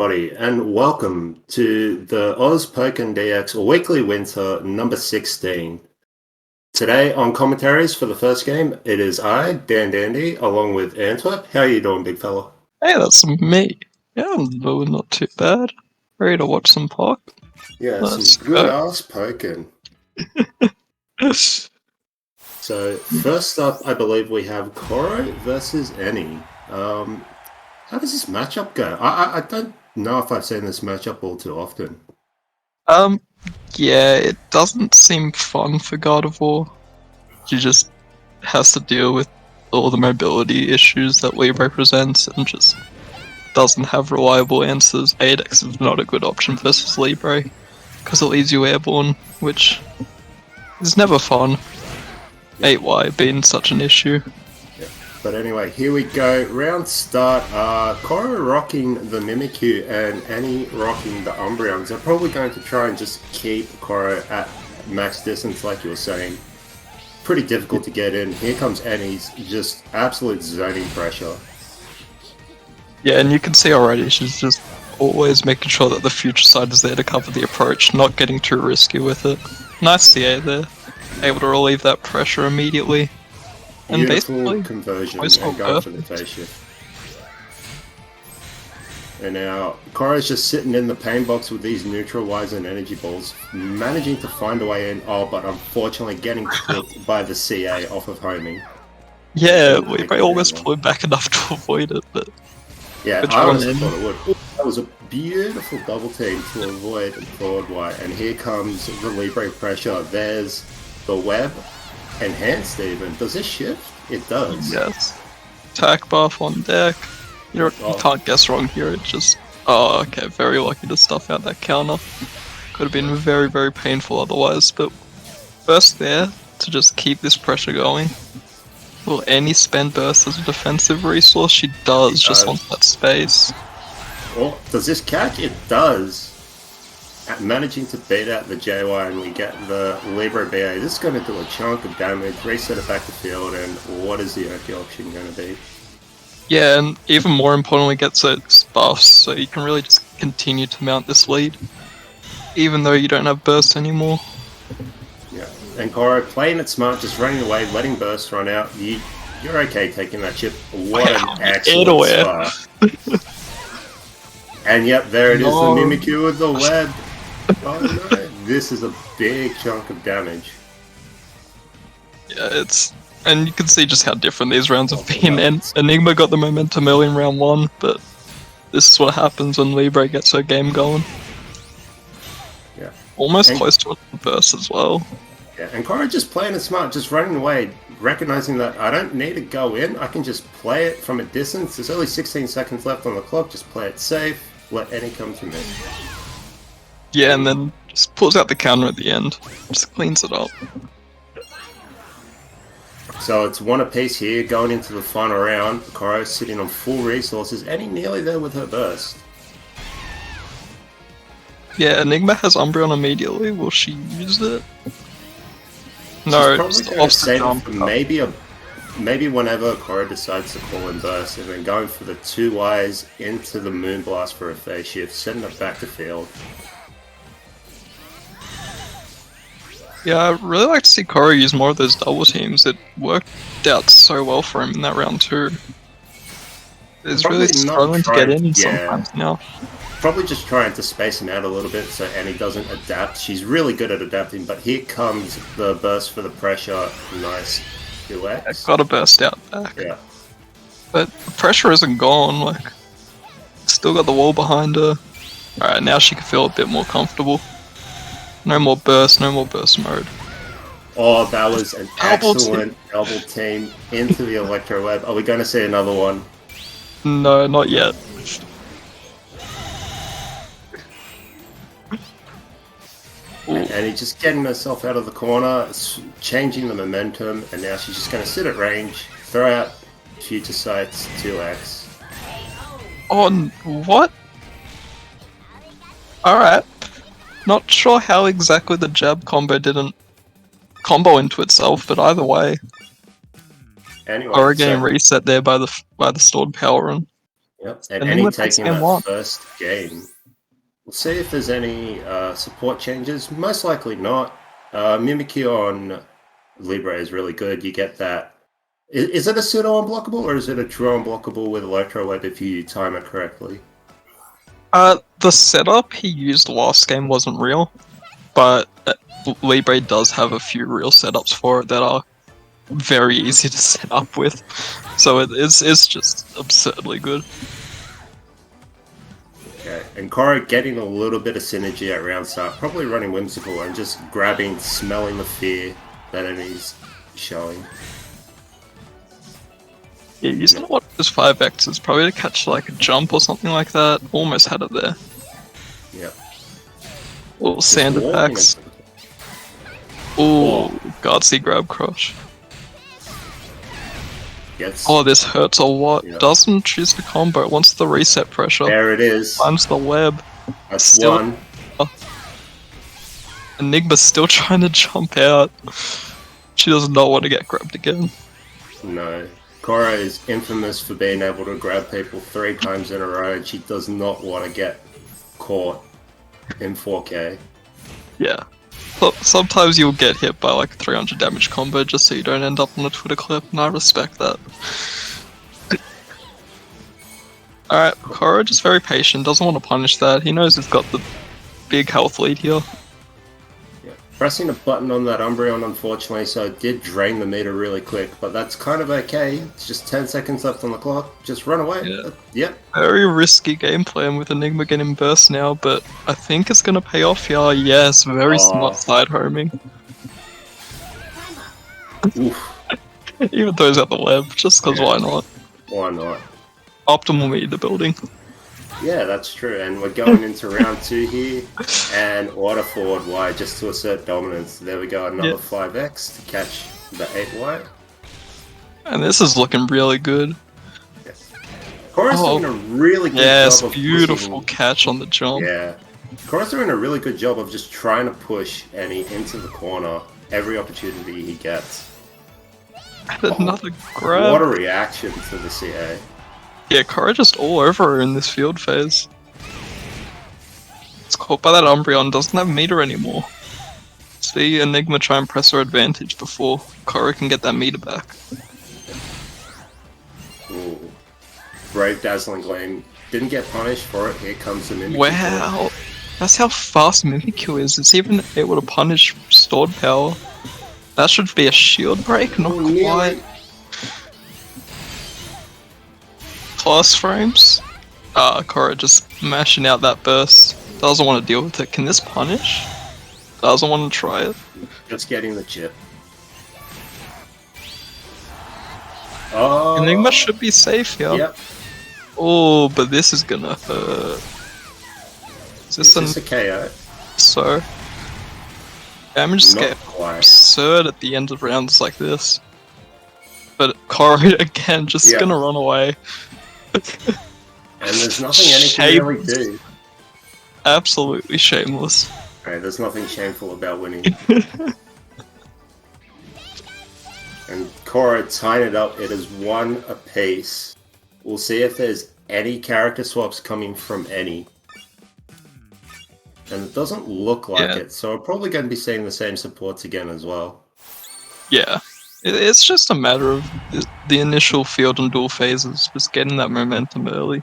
Everybody, and welcome to the Pokkén DX Weekly Winter number 16. Today on commentaries for the first game, it is I, Dan Dandy, along with Antwerp. How are you doing, big fella? Hey, that's me. Yeah, I'm doing not too bad. Ready to watch some Pok? Yeah, Let's some good ass Pokkén. So, first up, I believe we have Coro versus Eni. How does this matchup go? I don't know if I've seen this matchup all too often. Yeah, it doesn't seem fun for Gardevoir. He just has to deal with all the mobility issues that Libre presents and just doesn't have reliable answers. 8x is not a good option versus Libre because it leaves you airborne, which is never fun. 8y being such an issue. But anyway, here we go. Round start. Coro rocking the Mimikyu and Annie rocking the Umbreons. They're probably going to try and just keep Coro at max distance, like you were saying. Pretty difficult to get in. Here comes Annie's just absolute zoning pressure. Yeah, and you can see already she's just always making sure that the future side is there to cover the approach, not getting too risky with it. Nice CA there. Able to relieve that pressure immediately. And Beautiful conversion and going for the face shift. And now Coro's just sitting in the pain box with these neutralizer and energy balls, managing to find a way in. Oh, but unfortunately getting clipped by the CA off of homing. Yeah, we almost pulled back enough to avoid it, but yeah, I honestly thought it would. That was a beautiful double team to avoid forward white, and here comes the Libre pressure. There's the web. Enhanced even. Does this shift? It does. Yes. Attack buff on deck. You can't guess wrong here. It just... Oh, okay. Very lucky to stuff out that counter. Could have been very, very painful otherwise, but burst there to just keep this pressure going. Will Annie spend burst as a defensive resource? She does, just wants that space. Well, does this catch? It does. Managing to beat out the JY and we get the Libre BA. This is going to do a chunk of damage, reset it back to field, and what is the OP option going to be? Yeah, and even more importantly gets its buffs, so you can really just continue to mount this lead, even though you don't have burst anymore. Yeah, and Coro playing it smart, just running away, letting burst run out. You're okay taking that chip. What an excellent spot. And yep, there it is, the Mimikyu with the web. Oh no, this is a big chunk of damage. Yeah, and you can see just how different these rounds have been. And Enigma got the momentum early in round 1, but this is what happens when Libre gets her game going. Yeah. Almost close to a burst as well. Yeah, and Coro just playing it smart, just running away, recognizing that I don't need to go in, I can just play it from a distance. There's only 16 seconds left on the clock, just play it safe, let Annie come to me. Yeah, and then just pulls out the counter at the end. Just cleans it up. So it's one apiece here, going into the final round. Coro sitting on full resources, Annie nearly there with her burst. Yeah, Enigma has Umbreon immediately. Will she use it? No, she's probably going to save it for maybe whenever Coro decides to call in burst, and then going for the 2Ys into the Moonblast for a phase shift, setting it back to field. Yeah, I'd really like to see Coro use more of those double teams. It worked out so well for him in that round 2. He's really struggling to get in sometimes now. Probably just trying to space him out a little bit so Annie doesn't adapt. She's really good at adapting, but here comes the burst for the pressure. Nice 2x. Got to burst out back. Yeah. But the pressure isn't gone, like, still got the wall behind her. Alright, now she can feel a bit more comfortable. No more burst mode. Oh, that was an excellent double team into the Electro Web. Are we going to see another one? No, not yet. And he's just getting herself out of the corner, changing the momentum, and now she's just going to sit at range, throw out future sights, 2x. Oh, what? Alright. Not sure how exactly the jab combo didn't combo into itself, but either way. Anyway, Coro getting reset there by the stored power run. Yep. And Any Enigma takes taking game that one. first game. We'll see if there's any support changes. Most likely not. Mimikyu on Libre is really good. You get that. Is it a pseudo unblockable or is it a true unblockable with Electro Web if you time it correctly? The setup he used last game wasn't real, but Libre does have a few real setups for it that are very easy to set up with. So it's just absurdly good. Okay, and Coro getting a little bit of synergy at round start, probably running Whimsical and just grabbing, smelling the fear that enemies showing. Yeah, using one of those 5Xs, probably to catch like a jump or something like that. Almost had it there. Yep. Little sand attacks. Ooh, guardsy grab crush. Oh, this hurts a lot. Yeah. Doesn't choose the combo, it wants the reset pressure. There it is. Finds the web. That's Still, one. Enigma's still trying to jump out. She does not want to get grabbed again. No. Coro is infamous for being able to grab people 3 times in a row, and she does not want to get caught in 4K. Yeah. Sometimes you'll get hit by like a 300 damage combo just so you don't end up on a Twitter clip, and I respect that. Alright, Coro just very patient, doesn't want to punish that. He knows he's got the big health lead here. Yeah. Pressing a button on that Umbreon, unfortunately, so it did drain the meter really quick, but that's kind of okay. It's just 10 seconds left on the clock. Just run away. Yeah. Yep. Very risky game plan with Enigma getting burst now, but I think it's gonna pay off here. Yes, very smart side homing. Even throws out the web, just because why not? Why not? Optimal meter building. Yeah, that's true. And we're going into round 2 here, and order forward Y just to assert dominance. There we go, another 5x to catch the 8Y. And this is looking really good. Coro's doing a really good job of beautiful pushing. catch on the jump. Yeah. Coro's doing a really good job of just trying to push Annie into the corner every opportunity he gets. And another grab. What a reaction to the CA. Yeah, Coro just all over her in this field phase. It's caught by that Umbreon, doesn't have meter anymore. See Enigma try and press her advantage before Coro can get that meter back. Ooh. Brave Dazzling Gleam. Didn't get punished for it. Here comes the Mimikyu. Wow, that's how fast Mimikyu is. It's even able to punish stored power. That should be a shield break, not quite. Class frames. Coro just mashing out that burst. Doesn't want to deal with it. Can this punish? Doesn't want to try it. Just getting the chip. Oh. Enigma should be safe here. Yep. Oh, but this is gonna hurt. Is this a KO? So damage scale quite. Absurd at the end of rounds like this. But Coro again just gonna run away. And there's nothing Annie can really do. Absolutely shameless. Okay, there's nothing shameful about winning. And Coro tying it up. It is 1 apiece. We'll see if there's any character swaps coming from any. And it doesn't look like it, so we're probably going to be seeing the same supports again as well. Yeah. It's just a matter of the initial field and duel phases, just getting that momentum early.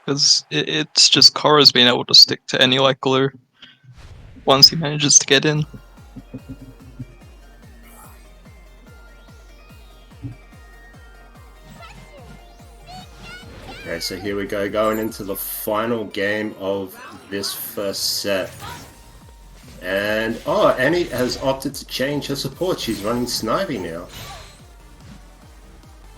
Because it's just Coro's being able to stick to any like glue once he manages to get in. Okay, so here we go, going into the final game of this first set. And, Annie has opted to change her support. She's running Snivy now.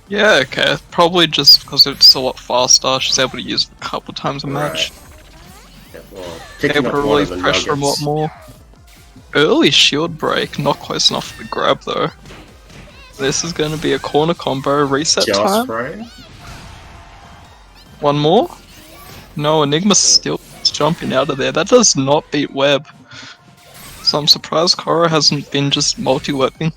Yeah, okay. Probably just because it's a lot faster. She's able to use it a couple times a match. Yeah, well, able to relieve pressure a lot more. Early shield break, not close enough for the grab though. This is going to be a corner combo, reset time. Frame. One more? No, Enigma's still jumping out of there. That does not beat web. So I'm surprised Coro hasn't been just multi-webbing,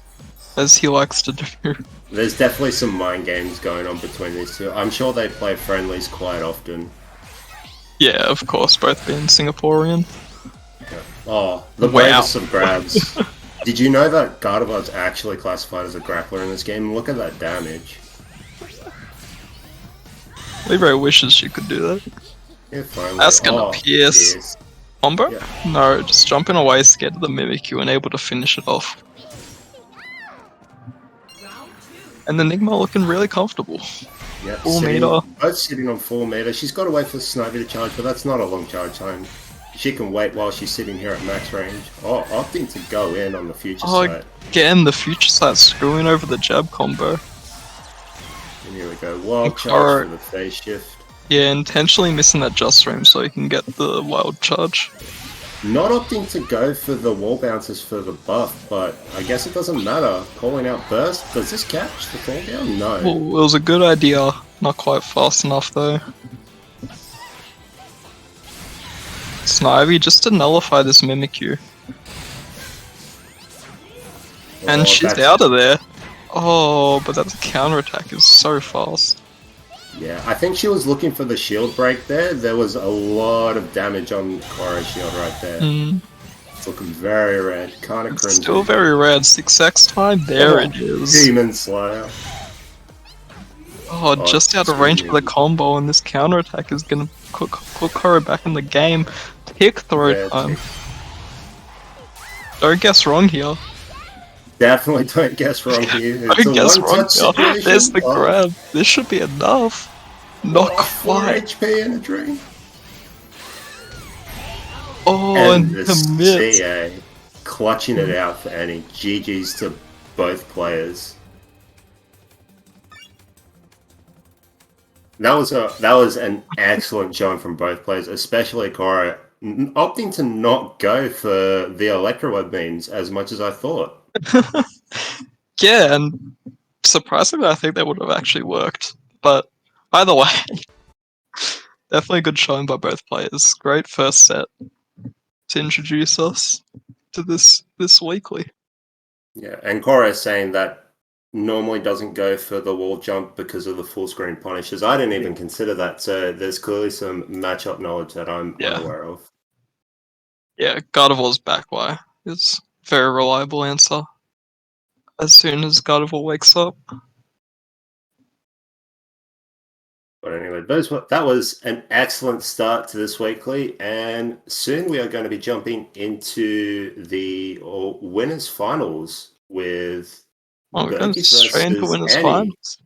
as he likes to do. There's definitely some mind games going on between these two. I'm sure they play friendlies quite often. Yeah, of course, both being Singaporean. Yeah. Oh, the Wow. bravest of grabs. Did you know that Gardevoir's actually classified as a grappler in this game? Look at that damage. Libre wishes she could do that. Yeah, finally. That's gonna pierce. Pierce. Combo? Yeah. No, just jumping away, scared of the Mimikyu, and able to finish it off. And Enigma looking really comfortable. Yeah, 4 meter. both sitting on 4 meter. She's got to wait for Snivy to charge, but that's not a long charge time. She can wait while she's sitting here at max range. Oh, opting to go in on the future side. Again, the future side screwing over the jab combo. And here we go. Wild Coro. charge for the phase shift. Yeah, intentionally missing that just frame so he can get the wild charge. Not opting to go for the wall bounces for the buff, but I guess it doesn't matter. Calling out burst. Does this catch the fall down? No. Well, it was a good idea. Not quite fast enough though. Snivy just to nullify this Mimikyu. And she's out of there. Oh, but that counterattack is so fast. Yeah, I think she was looking for the shield break there. There was a lot of damage on Coro's shield right there. It's looking very red. Kind of cringy. Still very red. 6x time. There it is. Demon Slayer. Oh, just out of range for the combo, and this counterattack is gonna put Coro back in the game. Tick throw time. Don't guess wrong here. Definitely don't guess wrong here. It's Don't a guess wrong one-touch here. situation. There's the grab. This should be enough. Not 4 quite. HP in a dream. Oh, And and the the miss. CA clutching it out for Annie. GG's to both players. That was an excellent showing from both players, especially Coro, opting to not go for the Electroweb beams as much as I thought. Yeah, and surprisingly, I think that would have actually worked. But either way, definitely a good showing by both players. Great first set to introduce us to this weekly. Yeah, and Coro saying that normally doesn't go for the wall jump because of the full screen punishes. I didn't even consider that, so there's clearly some matchup knowledge that I'm unaware of. Yeah, Gardevoir's back wire is a very reliable answer. As soon as Gardevoir wakes up. But anyway, that was an excellent start to this weekly, and soon we are going to be jumping into the winners finals with We're going Bergie straight into versus winners Annie. finals.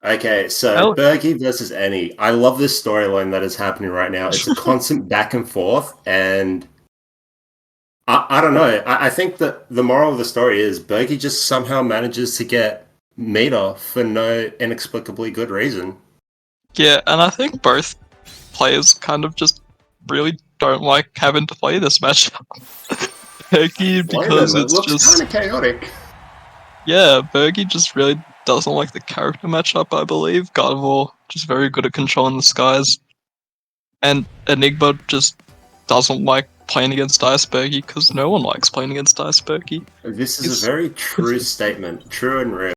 Okay, so Bergie versus Annie. I love this storyline that is happening right now. It's a constant back and forth, and I don't know. I think that the moral of the story is Bergie just somehow manages to get meter for no inexplicably good reason. Yeah, and I think both players kind of just really don't like having to play this matchup. Bergie, because it it's looks just... kind of chaotic. Yeah, Bergie just really doesn't like the character matchup, I believe. Gardevoir just very good at controlling the skies. And Enigma just doesn't like playing against Icebergie because no one likes playing against Icebergie. This is a very true statement, true and real.